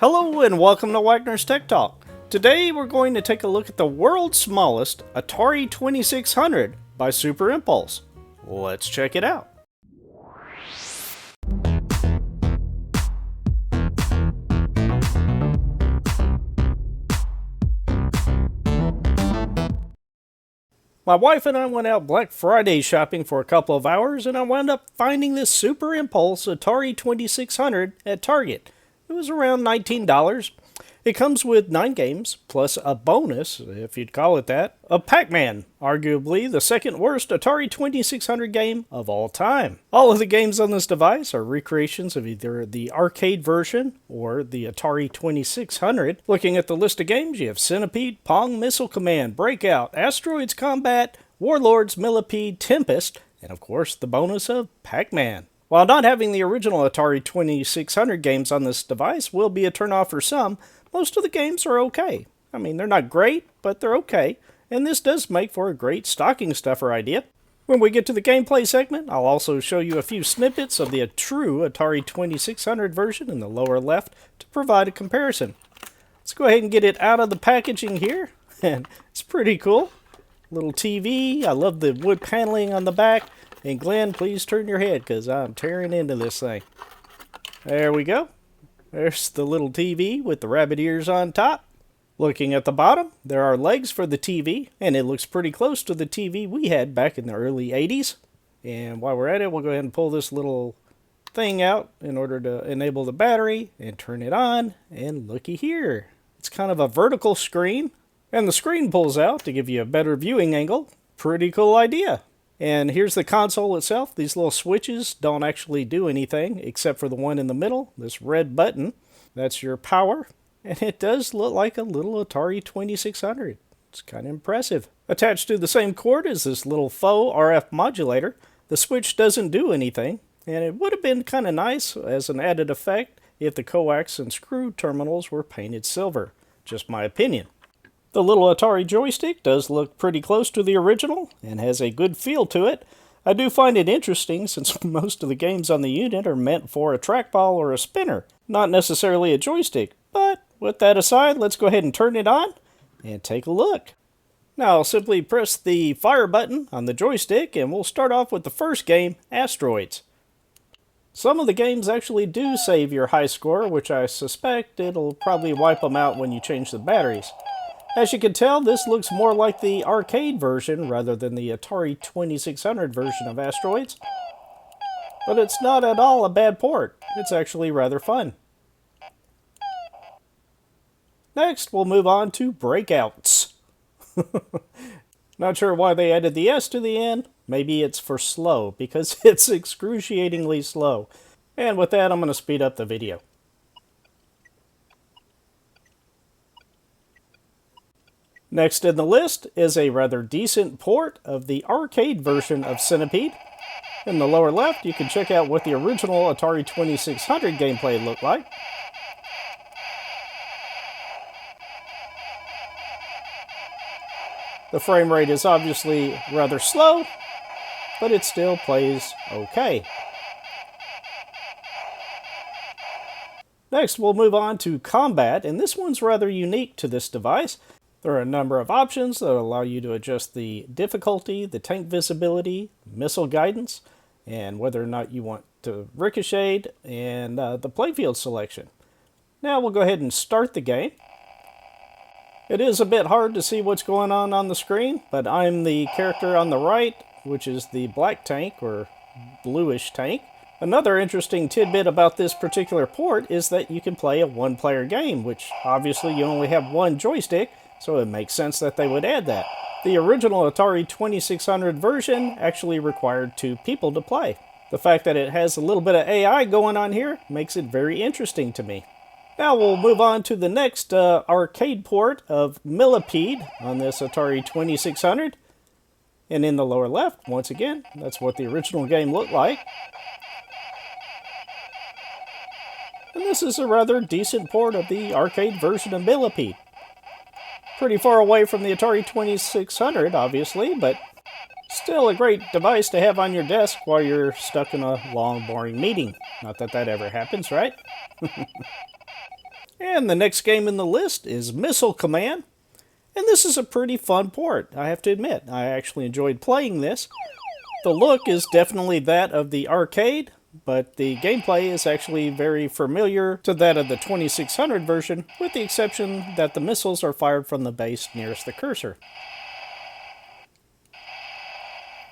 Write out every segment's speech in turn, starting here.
Hello and welcome to Wagner's Tech Talk. Today we're going to take a look at the world's smallest Atari 2600 by Super Impulse. Let's check it out. My wife and I went out Black Friday shopping for a couple of hours, and I wound up finding this Super Impulse Atari 2600 at Target. It was around $19. It comes with 9 games, plus a bonus, if you'd call it that, of PAC-MAN, arguably the second worst Atari 2600 game of all time. All of the games on this device are recreations of either the arcade version or the Atari 2600. Looking at the list of games, you have Centipede, Pong, Missile Command, Breakout, Asteroids Combat, Warlords, Millipede, Tempest, and of course the bonus of PAC-MAN. While not having the original Atari 2600 games on this device will be a turnoff for some, most of the games are okay. I mean, they're not great, but they're okay, and this does make for a great stocking stuffer idea. When we get to the gameplay segment, I'll also show you a few snippets of the true Atari 2600 version in the lower left to provide a comparison. Let's go ahead and get it out of the packaging here, and it's pretty cool. Little TV, I love the wood paneling on the back. And Glenn, please turn your head because I'm tearing into this thing. There we go. There's the little TV with the rabbit ears on top. Looking at the bottom, there are legs for the TV, and it looks pretty close to the TV we had back in the early 80s. And while we're at it, we'll go ahead and pull this little thing out in order to enable the battery and turn it on. And looky here. It's kind of a vertical screen, and the screen pulls out to give you a better viewing angle. Pretty cool idea. And here's the console itself. These little switches don't actually do anything except for the one in the middle, this red button. That's your power. And it does look like a little Atari 2600. It's kind of impressive. Attached to the same cord is this little faux RF modulator. The switch doesn't do anything, and it would have been kind of nice as an added effect if the coax and screw terminals were painted silver. Just my opinion. The little Atari joystick does look pretty close to the original and has a good feel to it. I do find it interesting since most of the games on the unit are meant for a trackball or a spinner, not necessarily a joystick. But with that aside, let's go ahead and turn it on and take a look. Now I'll simply press the fire button on the joystick and we'll start off with the first game, Asteroids. Some of the games actually do save your high score, which I suspect it'll probably wipe them out when you change the batteries. As you can tell, this looks more like the arcade version rather than the Atari 2600 version of Asteroids. But it's not at all a bad port. It's actually rather fun. Next, we'll move on to Breakouts. Not sure why they added the S to the end. Maybe it's for slow, because it's excruciatingly slow. And with that, I'm going to speed up the video. Next in the list is a rather decent port of the arcade version of Centipede. In the lower left, you can check out what the original Atari 2600 gameplay looked like. The frame rate is obviously rather slow, but it still plays okay. Next, we'll move on to Combat, and this one's rather unique to this device. There are a number of options that allow you to adjust the difficulty, the tank visibility, missile guidance, and whether or not you want to ricochet, and the playfield selection. Now we'll go ahead and start the game. It is a bit hard to see what's going on the screen, but I'm the character on the right, which is the black tank, or bluish tank. Another interesting tidbit about this particular port is that you can play a one-player game, which obviously you only have one joystick, so it makes sense that they would add that. The original Atari 2600 version actually required 2 people to play. The fact that it has a little bit of AI going on here makes it very interesting to me. Now we'll move on to the next arcade port of Millipede on this Atari 2600. And in the lower left, once again, that's what the original game looked like. And this is a rather decent port of the arcade version of Millipede. Pretty far away from the Atari 2600, obviously, but still a great device to have on your desk while you're stuck in a long, boring meeting. Not that that ever happens, right? And the next game in the list is Missile Command. And this is a pretty fun port, I have to admit. I actually enjoyed playing this. The look is definitely that of the arcade, but the gameplay is actually very familiar to that of the 2600 version, with the exception that the missiles are fired from the base nearest the cursor.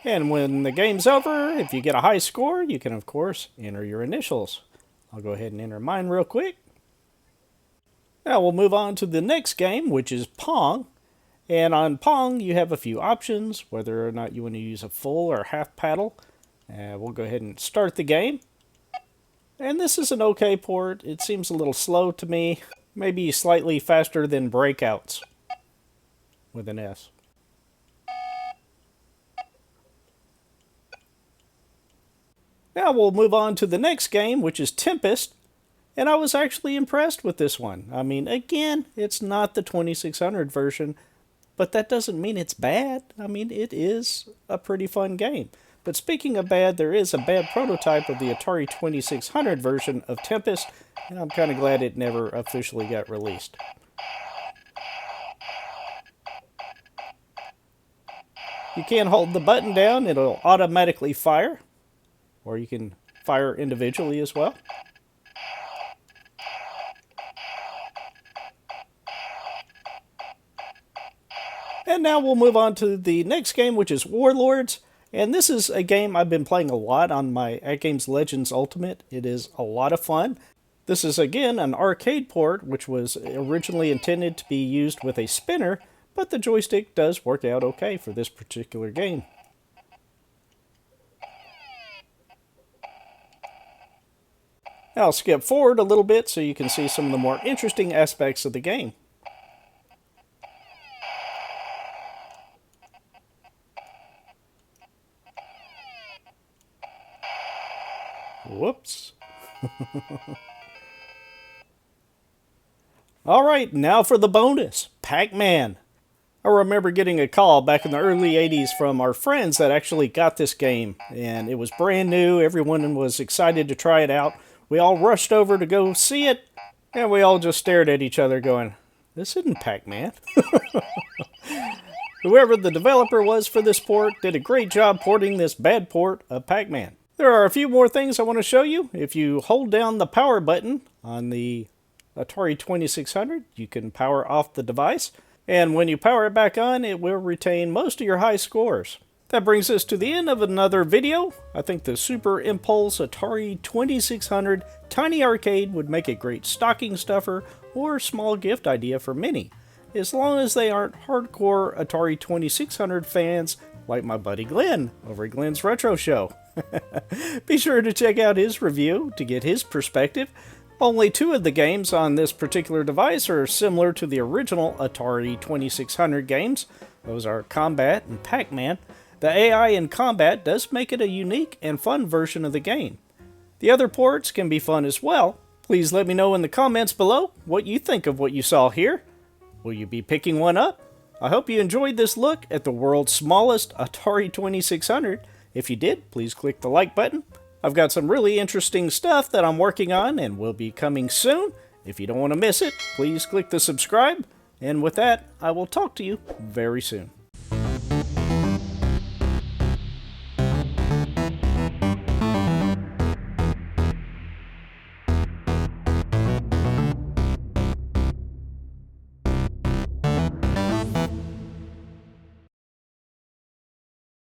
And when the game's over, if you get a high score, you can of course enter your initials. I'll go ahead and enter mine real quick. Now we'll move on to the next game, which is Pong. And on Pong, you have a few options, whether or not you want to use a full or half paddle. We'll go ahead and start the game. And this is an okay port. It seems a little slow to me. Maybe slightly faster than Breakouts, with an S. Now we'll move on to the next game, which is Tempest. And I was actually impressed with this one. I mean, again, it's not the 2600 version, but that doesn't mean it's bad. I mean, it is a pretty fun game. But speaking of bad, there is a bad prototype of the Atari 2600 version of Tempest, and I'm kind of glad it never officially got released. You can hold the button down, it'll automatically fire, or you can fire individually as well. And now we'll move on to the next game, which is Warlords. And this is a game I've been playing a lot on my AtGames Legends Ultimate. It is a lot of fun. This is again an arcade port, which was originally intended to be used with a spinner, but the joystick does work out okay for this particular game. Now I'll skip forward a little bit so you can see some of the more interesting aspects of the game. Whoops. Alright, now for the bonus. Pac-Man. I remember getting a call back in the early 80s from our friends that actually got this game. And it was brand new. Everyone was excited to try it out. We all rushed over to go see it. And we all just stared at each other going, this isn't Pac-Man. Whoever the developer was for this port did a great job porting this bad port of Pac-Man. There are a few more things I want to show you. If you hold down the power button on the Atari 2600, you can power off the device. And when you power it back on, it will retain most of your high scores. That brings us to the end of another video. I think the Super Impulse Atari 2600 Tiny Arcade would make a great stocking stuffer or small gift idea for many, as long as they aren't hardcore Atari 2600 fans like my buddy Glenn over at Glenn's Retro Show. Be sure to check out his review to get his perspective. Only two of the games on this particular device are similar to the original Atari 2600 games. Those are Combat and Pac-Man. The AI in Combat does make it a unique and fun version of the game. The other ports can be fun as well. Please let me know in the comments below what you think of what you saw here. Will you be picking one up? I hope you enjoyed this look at the world's smallest Atari 2600. If you did, please click the like button. I've got some really interesting stuff that I'm working on and will be coming soon. If you don't want to miss it, please click the subscribe. And with that, I will talk to you very soon.